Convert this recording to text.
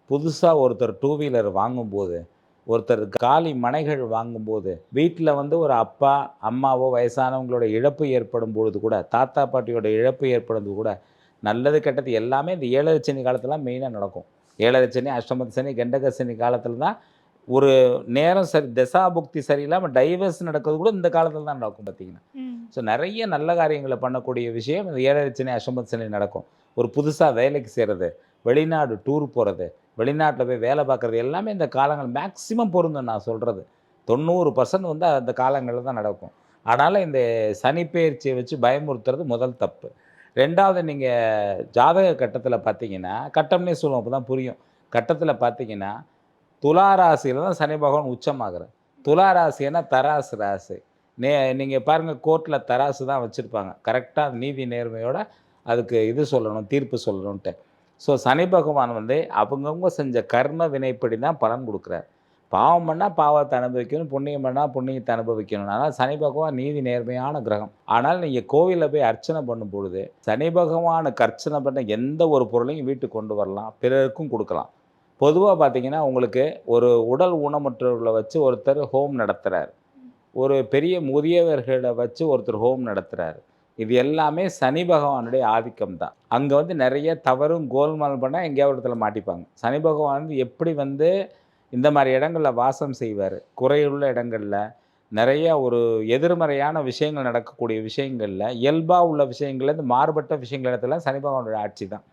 புதுசாக ஒருத்தர் two wheeler வாங்கும்போது, ஒருத்தர் காலி மனைகள் வாங்கும்போது, வீட்டில் வந்து ஒரு அப்பா, அம்மாவோ வயசானவங்களோட இழப்பு ஏற்படும் பொழுது கூட, தாத்தா, பாட்டியோட இழப்பு ஏற்படுறது கூட, நல்லது கெட்டது எல்லாமே இந்த 7 சனி காலத்துல மெயினா நடக்கும். 7 சனி, அஷ்டமத்து சனி, கண்டக சனி காலத்துல தான் ஒரு நேரம் சரி தசாபுக்தி சரியில்லாம டைவர்ஸ் நடக்கிறது கூட இந்த காலத்துல தான் நடக்கும் பார்த்தீங்கன்னா. ம். ஸோ நெறைய நல்ல காரியங்கள பண்ணக்கூடிய விஷயம் இந்த 7 சனி, அஷ்டமத்து சனி நடக்கும். ஒரு புதுசா வேலைக்கு சேர்றது, வெளிநாடு டூர் போறது, வெளிநாட்ல போய் வேலை பார்க்குறது எல்லாமே இந்த காலங்கள் மேக்ஸிமம் பொருந்தும் நான் சொல்றது. 90% வந்து அந்த காலங்கள்ல தான் நடக்கும். ஆனாலும் இந்த சனி பெயர்ச்சிய வச்சு பயமுறுத்துறது முதல் தப்பு. 2வது நீங்க ஜாதக கட்டத்தில பார்த்தீங்கன்னா, கட்டம்னே சொல்லுவோம் அப்பதான் புரியும். கட்டத்தில பார்த்தீங்கன்னா, துலா ராசியில தான் சனி பகவான் உச்சமாகுறார். துலா ராசின்னா தராசு ராசி. நே நீங்க பாருங்க கோர்ட்ல தராசு தான் வச்சிருப்பாங்க. கரெக்ட்டா நீதி நேர்மையோட அதுக்கு இது சொல்லணும், தீர்ப்பு சொல்லணுன்ட்டு. ஸோ சனி பகவான் வந்து அவங்கவங்க செஞ்ச கர்ம வினைப்படி தான் பலன் குடுக்குறார். பாவம் பண்ணா பாவத்த அனுபவிக்கணும், புண்ணியம் பண்ணா புண்ணியத்த அனுபவிக்கணும். ஆனா சனி பகவான் நீதி நேர்மையான கிரகம். ஆனால் நீங்க கோவில்ல போய் அர்ச்சனை பண்ணும்பொழுது, சனி பகவானுக்கு அர்ச்சனை பண்ண எந்த ஒரு பொருளையும் வீட்டுக்கு கொண்டு வரலாம். பிறருக்கும் குடுக்கலாம். பொதுவா பார்த்தீங்கன்னா, உங்களுக்கு ஒரு உடல் ஊனமுற்றவர்கள வச்சு ஒருத்தர் ஹோம் நடத்துறார். ஒரு பெரிய முதியவர்கள வச்சு ஒருத்தர் ஹோம் நடத்துறாரு. இது எல்லாமே சனி பகவானுடைய ஆதிக்கம் தான். அங்க வந்து நெறைய தவறும் கோல்மால் பண்ணா எங்கேயாவது ஒரு இடத்துல மாட்டிப்பாங்க. சனி பகவான் வந்து எப்படி வந்து இந்த மாரி இடங்கள்ல வாசம் செய்வாரு. குறையுள்ள இடங்கள்ல, நெறைய ஒரு எதிர்மறையான விஷயங்கள் நடக்கக்கூடிய விஷயங்கள்ல, இயல்பா உள்ள விஷயங்கள்லேருந்து மாறுபட்ட விஷயங்கள் இடத்துல சனி பகவானுடைய ஆட்சி தான்.